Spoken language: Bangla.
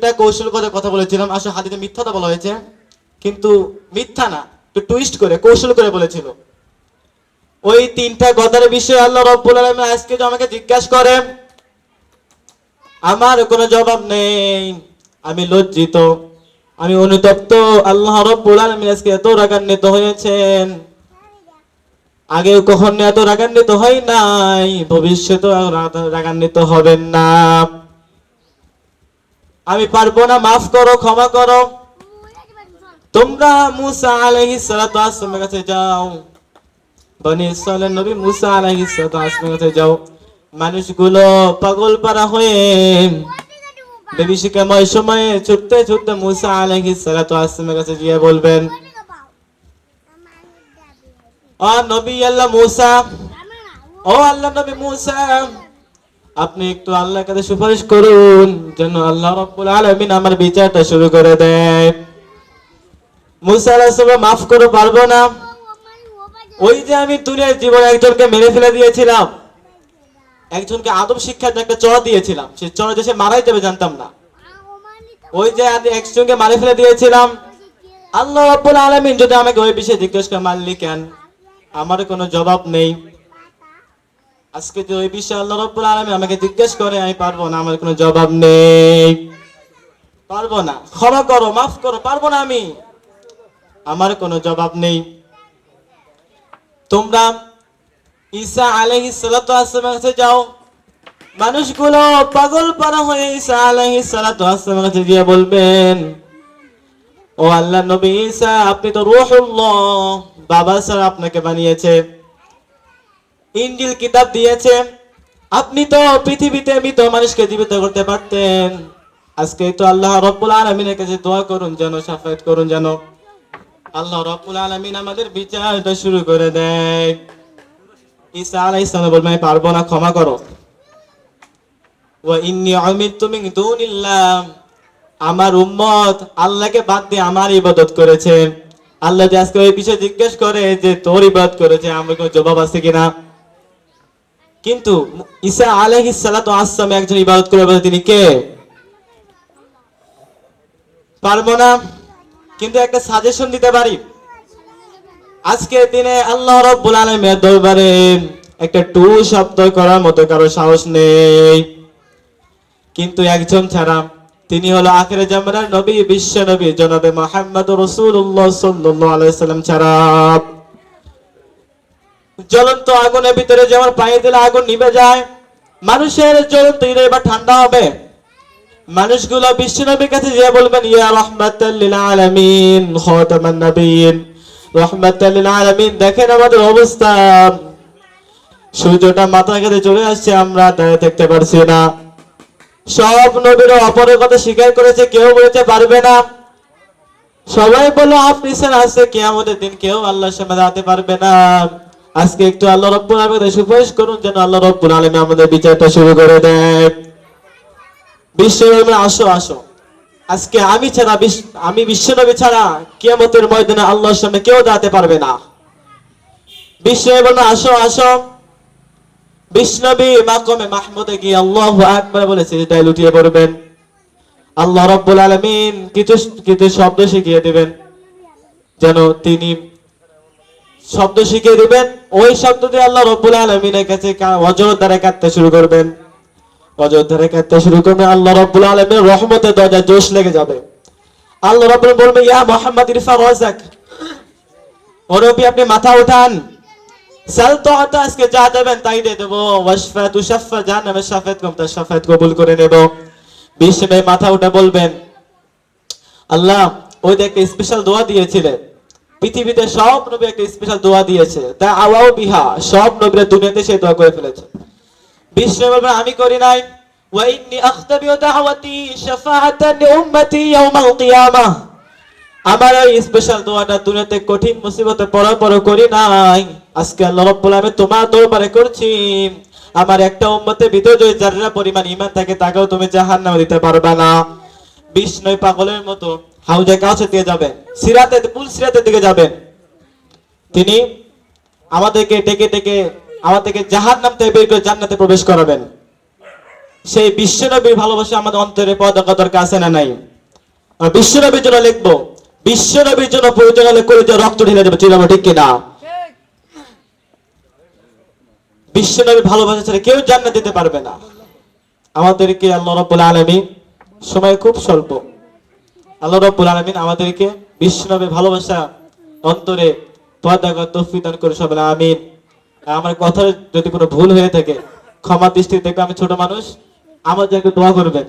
এটা কৌশল করে কথা বলেছিলাম, আসলে হাদিসে মিথ্যাটা বলা হয়েছে, কিন্তু মিথ্যা না, একটু টুইস্ট করে কৌশল করে বলেছিল। ওই তিনটা গদার বিষয়ে আল্লাহ রাব্বুল আলামিন আজকে যে আমাকে জিজ্ঞাসা করে, আমার কোনো জবাব নেই, আমি লজ্জিত, আমি অনুতপ্ত। আল্লাহ রাব্বুল আলামিন আজকে এত রাগান্বিত হয়েছেন, আগেও কখনো এত রাগান্বিত হয় নাই, ভবিষ্যতেও রাগান্বিত হবেন না। আমি পারবো না, মাফ করো, ক্ষমা করো। তোমরা মুসা আলাইহিস সালাতু ওয়াসসালামের কাছে যাও, বনি ইসরাইলের নবী মুসা আলাইহিস সালাতু ওয়াসসালামের কাছে যাও। মানুষগুলো পাগল পারা হয়ে বিভীষিকাময় সময়ে ছুটতে ছুটতে মুসা আলাইহিস সালাতু ওয়াসসালামের কাছে গিয়ে বলবেন, ও নবী আল্লাহ মুসা, ও আল্লাহ নবী মুসা, আপনি একটু আল্লাহর কাছে সুপারিশ করুন যেন আল্লাহ রাব্বুল আলামিন আমার বিচারটা শুরু করে দেয়। মুসা আলাইহিস সালাম, মাফ করো, পারবো না। ওই যে আমি দুনিয়ার জীবনে একজনকে মেরে ফেলে দিয়েছিলাম, একজনকে আদব শিক্ষার একটা চড় দিয়েছিলাম, সে চড় যে সে মারাই যাবে জানতাম না। ওই যে আমি একজনকে মারে ফেলে দিয়েছিলাম, আল্লাহ রাব্বুল আলামিন যদি আমাকে ওই বিষয়ে জিজ্ঞেস করে মারলি কেন, আমার কোনো জবাব নেই। আজকে যে ওই বিষয়ে আল্লাহ রাব্বুল আলামিন আমাকে জিজ্ঞেস করে, আমি পারবো না, আমার কোনো জবাব নেই, পারবো না, ক্ষমা করো, মাফ করো, পারবো না আমি, আমার কোনো জবাব নেই। তোমরা ঈসা আলাইহিস সালাতু ওয়াসসালামের কাছে যাও। মানুষগুলো পাগল পারা হয়ে ঈসা আলাইহিস সালাতু ওয়াসসালামের কাছে গিয়ে বলবেন, ও আল্লাহর নবী ঈসা, আপনি তো রূহুল্লাহ, বাবা স্যার আপনাকে বানিয়েছে, ইনজিল কিতাব দিয়েছে, আপনি তো পৃথিবীতে মৃত মানুষকে জীবিত করতে পারতেন। আজকে তো আল্লাহ রাব্বুল আলামিনের কাছে দোয়া করুন যেন, শাফায়াত করুন যেন আল্লাহ রাব্বুল আলামিন আমাদের বিচারটা শুরু করে দেয়। ঈসা আলাইহিস সালাম বলবেন, আমি পারবো না, ক্ষমা করো। ওয়া ইন্নী উমিরতু মিন দুনিল্লাহ, আমার উম্মত আল্লাহকে বাদ দিয়ে আমার ইবাদত করেছে। আল্লাহ যে আজকে ওই বিষয়ে জিজ্ঞেস করে যে তোর ইবাদত করেছে, আমার কোনো জবাব আছে কিনা? কিন্তু ঈসা আলাইহিস সালাতু ওয়াসসালাম একজন ইবাদত করে বলে, তিনি কে? পারবো না, কিন্তু একটা সাজেশন দিতে পারি। আজকের দিনে আল্লাহ রাব্বুল আলামিনের দরবারে একটা টু শব্দ করার মতো কারো সাহস নেই, কিন্তু একজন ছাড়া, তিনি হলো আখিরে জামানার নবী, বিশ্ব নবী জনাবে মুহাম্মদ রাসূলুল্লাহ সাল্লাল্লাহু আলাইহি সাল্লাম ছাড়া। জ্বলন্ত আগুনের ভিতরে যেমন পানি দিলে আগুন নিভে যায়, মানুষের জ্বলন্ত হৃদয় এবার ঠান্ডা হবে। মানুষগুলো বিশ্ব নবীর কাছে যে বলবেন, ইয়া রাহমাতাল লিল আলামিন খাতামান নবিয়্যিন, রাহমাতাল লিল আলামিন, দেখেন আমাদের অবস্থা, সূর্যটা মাথা কেটে চলে আসছে, আমরা দাঁড়িয়ে থাকতে পারছি না। সব নবীরা অপরের কথা স্বীকার করেছে, কেউ বলেছে পারবে না। সবাই বলল আপনি ছাড়া আছে কিয়ামতের দিন কেউ আল্লাহর সামনে দাঁড়াতে পারবে না। আজকে একটু আল্লাহ রাব্বুল আলামিনের সুপারিশ করুন যেন আল্লাহ রাব্বুল আলামিন আমাদের বিচারটা শুরু করে দেয়। বিশ্বনবী, আসো আসো, আজকে আমি ছাড়া, আমি বিশ্বনবী ছাড়া কিয়ামতের ময়দানে আল্লাহর সামনে কেউ দাঁড়াতে পারবে না। বিশ্বনবী বলল, আসো আসো। বিশ্বনবী মাকামে মাহমুদে গিয়ে আল্লাহু আকবার বলে সিজদায় লুটিয়ে পড়বেন। আল্লাহ রাব্বুল আলামিন কিছু কিছু শব্দ শিখিয়ে দিবেন, যেন তিনি শব্দ শিখিয়ে দিবেন। ওই শব্দ দিয়ে আল্লাহ রাব্বুল আলামিনের কাছে অজর দ্বারা কাঁদতে শুরু করবেন, অজর দ্বারা কাঁদতে শুরু করবেন। আল্লাহ রাব্বুল আলামিনের রহমতের দরজা জোশ লেগে যাবে। আল্লাহ রাব্বুল বলবেন, ইয়া মুহাম্মদ ইরফা রাসাক, ও নবী আপনি মাথা উঠান, সাল তো আজকে যা দেবেন তাই দিয়ে দেবো, ওয়াশফা তুশাফা, জাহান্নামের শাফাত কম, তার শাফাত কবুল করে নেব। বিষ্ণু মাথা উঠে বলবেন, আল্লাহ ওই যে একটা স্পেশাল দোয়া দিয়েছিলেন, পৃথিবীতে সব নবী একটা স্পেশাল দোয়া দিয়েছে, তা আওয়াও বিহা, সব নবীরা দুনিয়াতে সেই দোয়া করে ফেলেছে। বিষ্ণু বলবেন, আমি করি নাই। ওয়া ইন্নী আখতাবিউ দাওয়াতি শাফাআতান লিউম্মতি ইয়াউমাল কিয়ামাহ, আমার এই স্পেশাল দোয়াটা দুনিয়াতে কঠিন মুসিবতে পড়ার পর করি নাই, আজকে আল্লাহ রাব্বুল আলামিন তোমার দরবারে করছি। আমার একটা উম্মতের ভিতরে যদি যারা পরিমাণ ঈমান থাকে তাকেও তুমি জাহান্নামে দিতে পারবে না। বিষ্ণু পাগলের মতো হাউজে কাছে দিয়ে যাবেন, সিরাতে পুল সিরাতের দিকে যাবেন। তিনি আমাদেরকে ডেকে ডেকে আমাদেরকে জাহান্নাম থেকে বের করে জান্নাতে প্রবেশ করাবেন। সেই বিশ্বনবীর ভালোবাসা আমাদের অন্তরে পয়দা করার দরকার আছে না নাই? আমরা বিশ্বনবীর জন্য লিখবো, বিশ্বনবীর জন্য প্রয়োজন হলে করে দিয়ে রক্ত ঢেলে দেবো, চিনাবো, ঠিক কিনা? বিশ্বনবীর ভালোবাসা ছাড়া কেউ জান্নাত দিতে পারবে না। আমাদেরকে আল্লাহ রাব্বুল আলামিন, সময় খুব স্বল্প, আল্লাহ রাব্বুল আলামিন আমাদেরকে বিশ্বনবীর ভালোবাসা অন্তরে পয়দা করার তৌফিক দান করে সবাই আমিন। আমার কথা যদি কোনো ভুল হয়ে থাকে ক্ষমা দৃষ্টিতে দেখবে, আমি ছোট মানুষ, আমার জন্য একটু দোয়া করবেন।